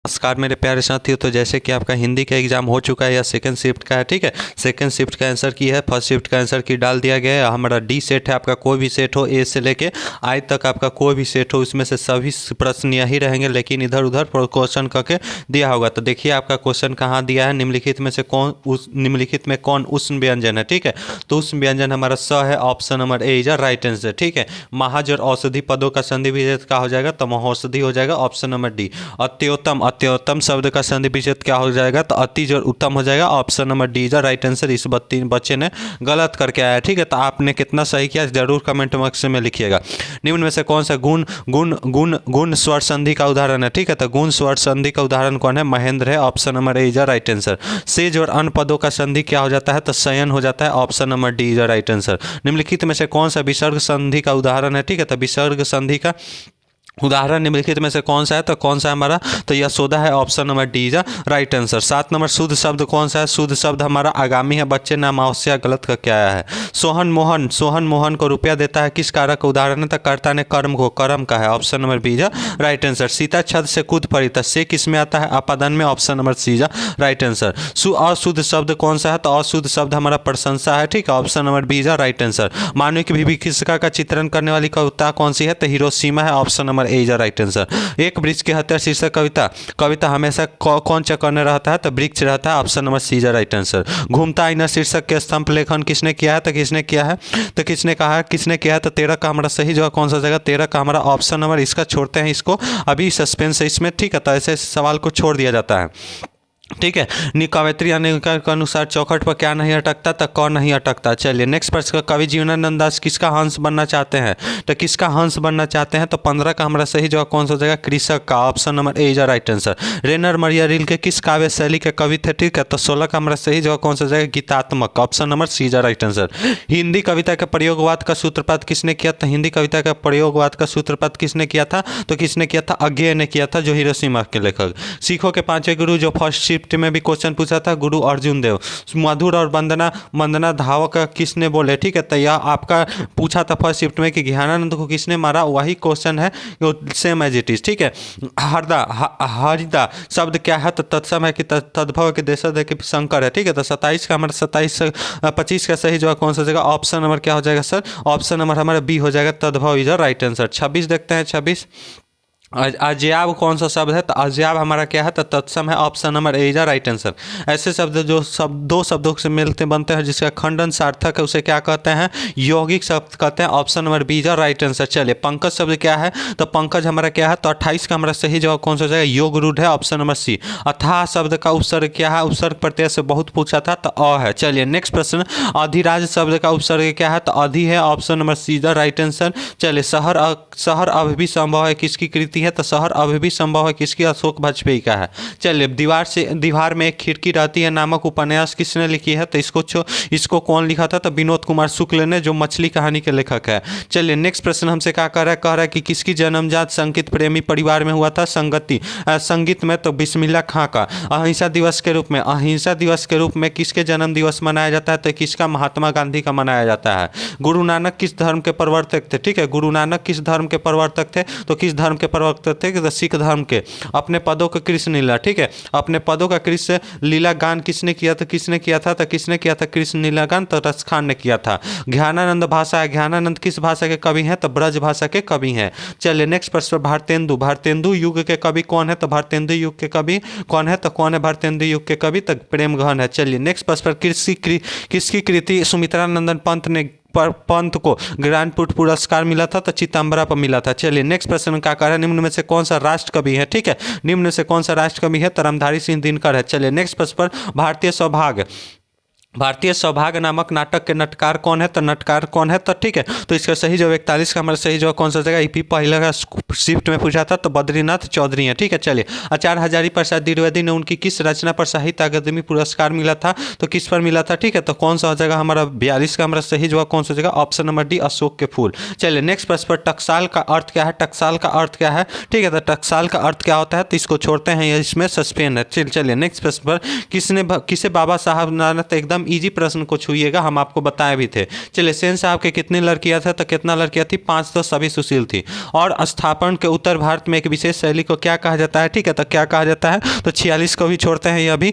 नमस्कार मेरे प्यारे साथियों। तो जैसे कि आपका हिंदी का एग्जाम हो चुका है या सेकंड शिफ्ट का है, ठीक है। सेकंड शिफ्ट का आंसर की है, फर्स्ट शिफ्ट का आंसर की डाल दिया गया है। हमारा डी सेट है, आपका कोई भी सेट हो, ए से लेके आई तक आपका कोई भी सेट हो, उसमें से सभी प्रश्न यही रहेंगे, लेकिन इधर उधर क्वेश्चन करके दिया होगा। तो देखिए आपका क्वेश्चन कहाँ दिया है, निम्नलिखित में से निम्नलिखित में कौन उष्ण व्यंजन है, ठीक है। तो उष्ण व्यंजन हमारा स है, option number A is right answer, ठीक है। महाज और औषधि पदों का संधि विच्छेद क्या हो जाएगा, तो महौषधि हो जाएगा, ऑप्शन नंबर डी। अत्योत्तम, अत्योत्तम शब्द का संधि विच्छेद क्या हो जाएगा, तो अतिज और उत्तम हो जाएगा, option number D is right answer. इस बच्चे ने गलत करके आया, ठीक है। तो आपने कितना सही किया जरूर कमेंट बॉक्स में लिखिएगा। निम्न में से कौन सा गुण गुण गुण गुण स्वर संधि का उदाहरण है, ठीक है। तो गुण स्वर संधि का उदाहरण कौन है, महेंद्र है, option number A is right answer. Says और अन्य पदों का संधि क्या हो जाता है, तो शयन हो जाता है, option number D is right answer. निम्नलिखित में से कौन सा विसर्ग संधि का उदाहरण है, ठीक है। तो विसर्ग संधि का उदाहरण निम्नलिखित में से कौन सा है, तो कौन सा है हमारा, तो यशोदा है, option number D is right answer. 7 number शुद्ध शब्द कौन सा है, शुद्ध शब्द हमारा आगामी है, बच्चे ने अमावस्या गलत करके आया है। सोहन मोहन को रुपया देता है, किस कारक का उदाहरण है, तो कर्ता ने कर्म को, कर्म का है, option number B is right answer. Sita छत से कूद पड़ी, तो से किस में आता है, अपादन में, option number C is right answer. अशुद्ध शब्द कौन सा है, तो अशुद्ध शब्द हमारा प्रशंसा है, ठीक है, option number B is right answer. मानव की विभीषिका का चित्रण करने वाली कविता कौन सी है, तो हिरोशिमा है, option number A is right answer. एक वृक्ष की हत्या शीर्षक कविता, कविता हमेशा कौन चक्कर में रहता है, तो वृक्ष रहता है, option number C is right answer. घूमता आईना शीर्षक के स्तंभ लेखन किसने किया है, तो किसने किया है, तो किसने कहा है, किसने किया है, तो 13 का हमारा सही जगह कौन सा जगह, 13 का हमारा ऑप्शन नंबर, इसका छोड़ते हैं, इसको अभी सस्पेंस है इसमें, ठीक है। तो ऐसे सवाल को छोड़ दिया जाता है, ठीक है। कवयित्री के अनुसार चौखट पर क्या नहीं अटकता, तो कौन नहीं अटकता। चलिए नेक्स्ट प्रश्न, कवि जीवनानंद दास किसका हंस बनना चाहते हैं, तो किसका हंस बनना चाहते हैं, तो 15 का हमारा सही जवाब कौन सा जाएगा, कृषक का, option number A is right answer. Rainer Maria Rilke के किस काव्य शैली के कवि थे, ठीक है। तो 16 का हमारा सही जवाब कौन सा जाएगा, गीतात्मक, option number C is right answer. Hindi कविता के प्रयोगवाद का सूत्रपात किसने किया, तो हिंदी कविता का प्रयोगवाद का सूत्रपात किसने किया था, तो किसने किया था, अज्ञेय ने किया था, जो हिरोशिमा के लेखक। सिखों के 5वें गुरु, जो फर्स्ट शिफ्ट में भी क्वेश्चन पूछा था, गुरु अर्जुन देव। मधुर और वंदना धावक किसने बोले, ठीक है। तो यह आपका पूछा था फर्स्ट शिफ्ट में कि ज्ञानानंद को किसने मारा, वही क्वेश्चन है, सेम एज इट इज, ठीक है। हरिदा शब्द क्या है, तो तत्सम है कि तद्भव के देश के शंकर है, ठीक है। तो 27 का हमारा 25 का सही जवाब कौन सा जगह, ऑप्शन नंबर क्या हो जाएगा सर, ऑप्शन नंबर हमारा बी हो जाएगा, तद्भव इज राइट आंसर। 26 देखते हैं, 26 अजयाब कौन सा शब्द है, तो अजयाब हमारा क्या है, तो तत्सम है, option number A is right answer. ऐसे शब्द जो दो शब्दों से मिलते बनते हैं, जिसका खंडन सार्थक है, उसे क्या कहते हैं, यौगिक शब्द कहते हैं, option number B is right answer. चलिए पंकज शब्द क्या है, तो पंकज हमारा क्या है, तो 28 का हमारा सही जवाब कौन सा जाएगा, योग रूढ़ है, ऑप्शन नंबर सी। अथाह शब्द का उपसर्ग क्या है, उपसर्ग प्रत्यय से बहुत पूछा था, तो अ है। चलिए नेक्स्ट प्रश्न, अधिराज शब्द का उपसर्ग क्या है, तो अधि है, option number C is right answer. चलिए शहर अभी भी संभव है किसकी कृति है, तो शहर अभी भी संभव है किसकी, अशोक वाजपेयी का है। चलिए दीवार में एक खिड़की रहती है नामक उपन्यास किसने लिखी है, तो इसको कौन लिखा था, तो विनोद कुमार शुक्ल ने, जो मछली कहानी के लेखक है। चलिए नेक्स्ट प्रश्न हमसे क्या कह रहा है कि किसकी जन्मजात संगीत प्रेमी परिवार में हुआ था, संगीत में, तो बिस्मिल्लाह खां का। अहिंसा दिवस के रूप में किसके जन्म दिवस मनाया जाता है, तो किसका, महात्मा गांधी का मनाया जाता है। गुरु नानक किस धर्म के प्रवर्तक थे, ठीक है। गुरु नानक किस धर्म के प्रवर्तक थे, तो किस धर्म के प्रवर्तक थे, कि सिख धर्म के। अपने पदों का कृष्ण लीला, ठीक है, अपने पदों का कृष्ण लीला गान किसने किया था, कृष्ण लीला गान, तो रस खान ने किया था। ज्ञानानंद भाषा है, ज्ञानानंद किस भाषा के कवि हैं, तो ब्रज भाषा के कवि हैं। चलिए नेक्स्ट प्रश्न, भारतेंदु युग के कवि कौन है, तो भारतेंदु युग के कवि कौन है, तो कौन है भारतेंदु युग के कवि, तो प्रेम घन है। चलिए नेक्स्ट प्रश्न, किसकी कृति सुमित्रा नंदन पंत को ज्ञानपीठ पुरस्कार मिला था, तो चिदम्बरा पर मिला था। चलिए नेक्स्ट प्रश्न का कार्य, निम्न में से कौन सा राष्ट्र कवि है, ठीक है, निम्न में से कौन सा राष्ट्र कवि है, तो रामधारी सिंह दिनकर है। चलिए नेक्स्ट प्रश्न पर, भारतीय सौभाग्य नामक नाटक के नाटककार कौन है, तो नाटककार कौन है, तो ठीक है। तो इसका सही जवाब 41 का हमारा सही जवाब कौन सा जगह, ईपी पहले का शिफ्ट में पूछा था, तो बद्रीनाथ चौधरी है, ठीक है। चलिए आचार्य हजारी प्रसाद द्विवेदी ने उनकी किस रचना पर साहित्य अकादमी पुरस्कार मिला था, तो किस पर मिला था, ठीक है। तो कौन सा हो जाएगा हमारा 42 का हमारा सही जवाब कौन सा जगह, ऑप्शन नंबर डी, अशोक के फूल। चलिए नेक्स्ट प्रश्न पर, टकसाल का अर्थ क्या है, टकसाल का अर्थ क्या है, ठीक है। तो टकसाल का अर्थ क्या होता है, तो इसको छोड़ते हैं, इसमें सस्पेंस है। चलिए नेक्स्ट प्रश्न पर, किसे बाबा साहब नारायण, एकदम एकदम ईजी प्रश्न को छूइएगा, हम आपको बताए भी थे। चलिए, सेन साहब के कितनी लड़कियां थे, तो कितना लड़कियां थी, 5, तो सभी सुशील थी। और स्थापन के उत्तर भारत में एक विशेष शैली को क्या कहा जाता है, ठीक है, तो क्या कहा जाता है, तो 46 को भी छोड़ते हैं, यह भी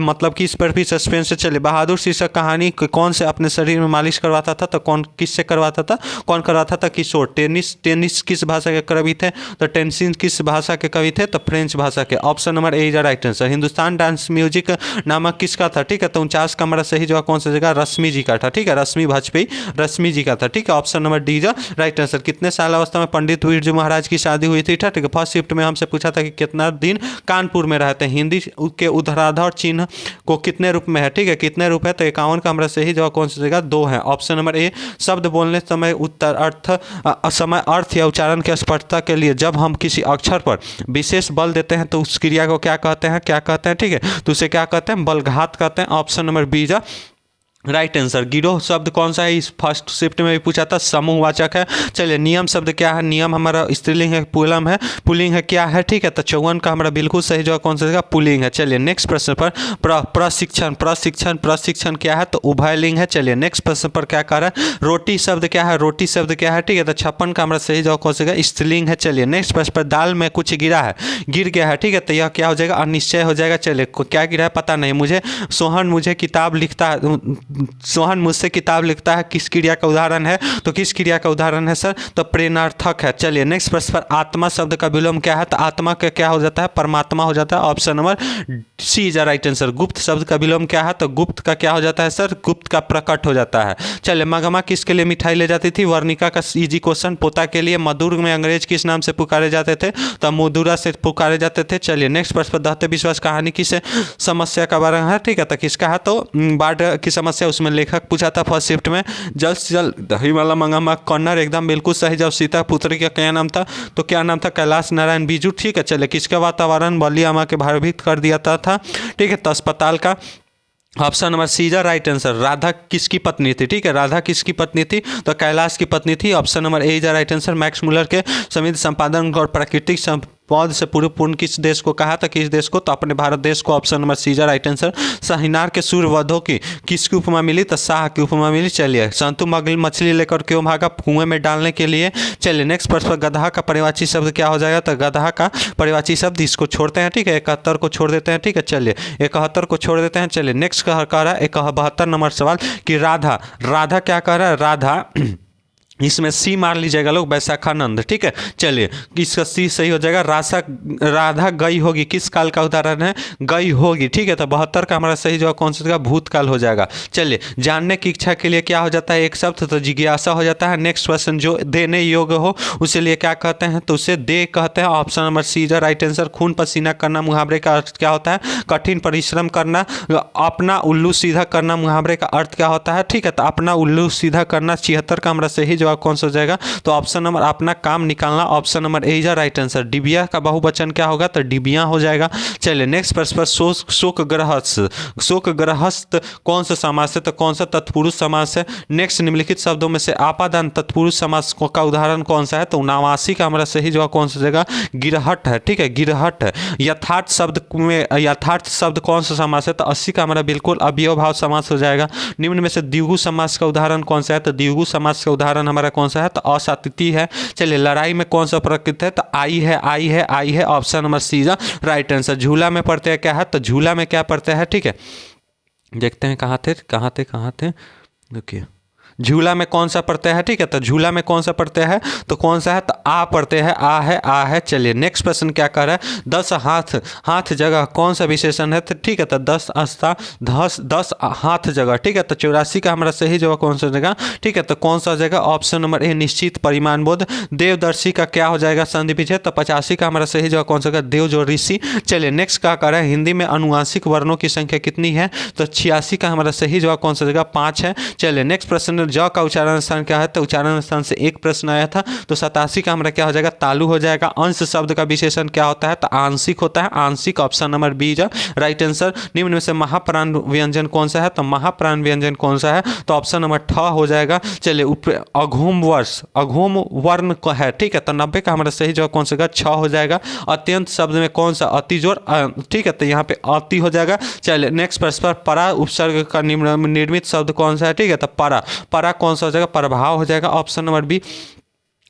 मतलब कि इस पर भी सस्पेंस से। चले, बहादुर शीर्षक कहानी कौन से अपने शरीर में मालिश करवाता था, तो कौन किससे करवाता था, कौन करवाता था, किशोर। टेनिस किस भाषा के कवि थे, तो टेंसिन किस भाषा के कवि थे, तो फ्रेंच भाषा के। Option number A is right answer. Hindustan dance music नामक किसका था, ठीक है, तो 49 का हमारा सही जवाब कौन सा जगह, रश्मि जी का था, ठीक है, रश्मि वाजपेयी, रश्मि जी का था, ठीक है, option number D is right answer. कितने साल अवस्था में पंडित बिरजू महाराज की शादी हुई थी, ठीक है। फर्स्ट शिफ्ट में हमसे पूछा था कि कितना दिन कानपुर में रहते हैं, हिंदी के उद्धराधर चिन्ह को कितने रूप में है, ठीक है, कितने रूप है, तो 51 का हमारा सही जवाब कौन सी जगह, 2 है, ऑप्शन नंबर ए। शब्द बोलने समय उत्तर अर्थ या उच्चारण की स्पष्टता के लिए जब हम किसी अक्षर पर विशेष बल देते हैं तो उस क्रिया को क्या कहते हैं, क्या कहते हैं, ठीक है, तो उसे क्या कहते हैं, बलघात कहते हैं। ऑप्शन नंबर बी जा राइट आंसर। गिरोह शब्द कौन सा है, इस फर्स्ट शिफ्ट में भी पूछा था, समूहवाचक है। चलिए, नियम शब्द क्या है, नियम हमारा स्त्रीलिंग है, पुल्लिंग है, क्या है, ठीक है, तो 54 का हमारा बिल्कुल सही जवाब कौन सा जगह, पुल्लिंग है। चलिए, नेक्स्ट प्रश्न पर प्रशिक्षण क्या है, तो उभयलिंग है। चलिए, नेक्स्ट प्रश्न पर क्या कह रहा है, रोटी शब्द क्या है, रोटी शब्द क्या है, ठीक है, तो 56 का हमारा सही जवाब कौन सा जगह, स्त्रीलिंग है। चलिए, नेक्स्ट प्रश्न पर दाल में कुछ गिरा है, गिर गया है, ठीक है, तो यह क्या हो जाएगा, अनिश्चय हो जाएगा। चलिए, क्या गिरा है पता नहीं मुझे, सोहन मुझसे किताब लिखता है, किस क्रिया का उदाहरण है, तो किस क्रिया का उदाहरण है सर, तो प्रेरणार्थक है। चलिए, नेक्स्ट प्रश्न पर आत्मा शब्द का विलोम क्या है, तो आत्मा का क्या हो जाता है, परमात्मा हो जाता है। Option number C is right answer. गुप्त शब्द का विलोम क्या है, तो गुप्त का क्या हो जाता है सर, गुप्त का प्रकट हो जाता है। चलिए, मगमा किसके लिए मिठाई ले जाती थी, वर्णिका का इजी क्वेश्चन, पोता के लिए। मधुर में अंग्रेज किस नाम से पुकारे जाते थे, तो मधुरा से पुकारे जाते थे। चलिए, नेक्स्ट प्रश्न पर दहते विश्वास कहानी किस समस्या का बारे में है, ठीक है, तो किसका है, तो बाढ़ की समस्या, उसमें लेखक पूछा था फर्स्ट शिफ्ट में। जल्द से जल्द दही वाला मंगामा कॉर्नर एकदम बिल्कुल सही। जब सीता पुत्र का क्या नाम था, तो क्या नाम था, कैलाश नारायण बिजू, ठीक है। चले, किसका वातावरण बलियामा के भयभीत कर दिया था, ठीक है, तो अस्पताल का। Option number C is right answer. Radha किसकी पत्नी थी, ठीक है, राधा किसकी पत्नी थी, तो कैलाश की पत्नी थी। Option number A is right answer. Max Muller के समृद्ध संपादन और प्राकृतिक पौध से पूर्ण किस देश को कहा था, किस देश को, तो अपने भारत देश को। Option number C is right answer. शाहीनार के सूर्यवधों की किसकी उपमा मिली, तो शाह की उपमा मिली। चलिए, संतु मछली लेकर क्यों भागा, कुएं में डालने के लिए। चलिए, नेक्स्ट प्रश्न पर गधा का परिवाची शब्द क्या हो जाएगा, तो गधा का परिवाची शब्द, इसको छोड़ते हैं, ठीक है, 71 को छोड़ देते हैं, ठीक है। चलिए, 71 को छोड़ देते हैं। चलिए, नेक्स्ट कह रहा है 72 नंबर सवाल कि राधा क्या कह रहा है, राधा, इसमें सी मार लीजिएगा लोग, वैशाखानंद, ठीक है। चलिए, इसका सी सही हो जाएगा। राधा गई होगी किस काल का उदाहरण है, गई होगी, ठीक है, तो 72 का हमारा सही जवाब कौन सा जगह, भूतकाल हो जाएगा। चलिए, जानने की इच्छा के लिए क्या हो जाता है एक शब्द, तो जिज्ञासा हो जाता है। नेक्स्ट क्वेश्चन, जो देने योग्य हो उसे लिए क्या कहते हैं, तो उसे दे कहते हैं। Option number C is right answer. खून पसीना करना मुहावरे का अर्थ क्या होता है, कठिन परिश्रम करना। अपना उल्लू सीधा करना मुहावरे का अर्थ क्या होता है, ठीक है, तो अपना उल्लू सीधा करना। 76 का हमारा सही जवाब कौन सा हो जाएगा, तो ऑप्शन नंबर अपना काम निकालना। Option number A is right answer. डिबिया का बहुवचन क्या होगा, तो डिबिया हो जाएगा। चलिए, नेक्स्ट प्रश्न पर शोक ग्रहस्थ कौन सा समास है, तो कौन सा तत्पुरुष समास है। नेक्स्ट, निम्नलिखित शब्दों में से आपादान तत्पुरुष समास का उदाहरण कौन सा है, तो 79 का हमारा सही जवाब कौन सा हो जाएगा, गिरहट है, ठीक है, गिरहट है। यथार्थ शब्द कौन सा समास है, तो 80 का हमारा बिल्कुल अवयव समास हो जाएगा। निम्न में से द्विगु समास का उदाहरण कौन सा है, तो द्विगु समास का उदाहरण हमारा कौन सा है, तो असातिथि है। चलिए, लड़ाई में कौन सा प्रकृत है, तो आई है। Option number C right answer. झूला में पढ़ते हैं क्या है, तो झूला में क्या पढ़ते हैं, ठीक है, देखते हैं कहाँ थे देखिए, झूला में कौन सा पढ़ते हैं, ठीक है, तो झूला में कौन सा पढ़ते हैं, तो कौन सा है, तो आ पढ़ते हैं, आ है। चलिए, नेक्स्ट प्रश्न क्या कर रहा है, 10 हाथ जगह कौन सा विशेषण है, तो ठीक है, तो 10 हाथ जगह, ठीक है, तो 84 का हमारा सही जगह कौन सा जगह, ठीक है, तो कौन सा जगह, ऑप्शन नंबर ए निश्चित परिमाण बोध। देवदर्शी का क्या हो जाएगा संधि विच्छेद, तो 85 का हमारा सही जगह कौन सा जगह, देव जो ऋषि। चलिए, नेक्स्ट क्या कर रहा है, हिंदी में अनुवांशिक वर्णों की संख्या कितनी है, तो 86 का हमारा सही जगह कौन सा जगह, 5 है। चलिए, नेक्स्ट प्रश्न लेकिन ज का उच्चारण स्थान क्या है, तो उच्चारण स्थान से एक प्रश्न आया था। तो 87 का हमारा क्या हो जाएगा, तालु हो जाएगा। अंश शब्द का विशेषण क्या होता है, तो आंशिक होता है। आंशिक ऑप्शन नंबर बी जो राइट आंसर। निम्न में से महाप्राण व्यंजन कौन सा है, तो महाप्राण व्यंजन कौन सा है, तो ऑप्शन नंबर ठ हो जाएगा। चलिए अघोम वर्ष, अघोम वर्ण को है, ठीक है। तो 90 का हमारा सही जवाब कौन सा, छ हो जाएगा। अत्यंत शब्द में कौन सा, अति जोड़, ठीक है, तो यहाँ पे अति हो जाएगा। चलिए नेक्स्ट प्रश्न पर, परा उपसर्ग का निर्मित शब्द कौन सा है, ठीक है, तो परा, परा कौन सा हो जाएगा, प्रभाव हो जाएगा। Option number B.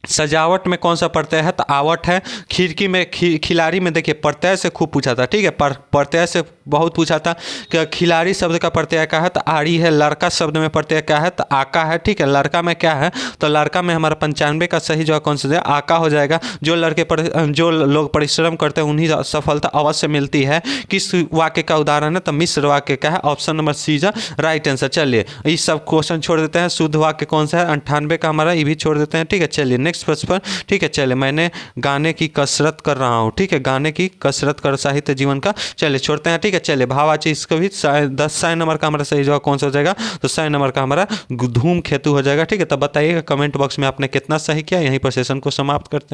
सजावट में कौन सा प्रत्यय है, तो आवट है। खिड़की में खिलाड़ी में देखिए प्रत्यय से खूब पूछा था, ठीक है, प्रत्यय से बहुत पूछा था कि खिलाड़ी शब्द का प्रत्यय क्या है, तो आड़ी है। लड़का शब्द में प्रत्यय क्या है, तो आका है, ठीक है। लड़का में क्या है, तो लड़का में हमारा 95 का सही जवाब कौन सा है, आका हो जाएगा। जो लोग परिश्रम करते हैं उन्हीं सफलता अवश्य मिलती है। किस वाक्य का उदाहरण है, तो मिश्र वाक्य का है। ऑप्शन नंबर सी जा राइट आंसर। चलिए ये सब क्वेश्चन छोड़ देते हैं। शुद्ध वाक्य कौन सा है, 98 का हमारा, ये भी छोड़ देते हैं, ठीक है। चलिए नेक्स्ट प्रश्न पर, ठीक है। चलिए मैंने गाने की कसरत कर रहा हूँ, ठीक है, गाने की कसरत कर साहित्य जीवन का, चलिए छोड़ते हैं, ठीक है। चलिए भाववाची इसको भी 10 नंबर का हमारा सही जवाब कौन सा हो जाएगा, तो 100 नंबर का हमारा धूमकेतु हो जाएगा, ठीक है। तब बताइएगा कमेंट बॉक्स में आपने कितना सही किया। यहीं पर सेशन को समाप्त करते हैं।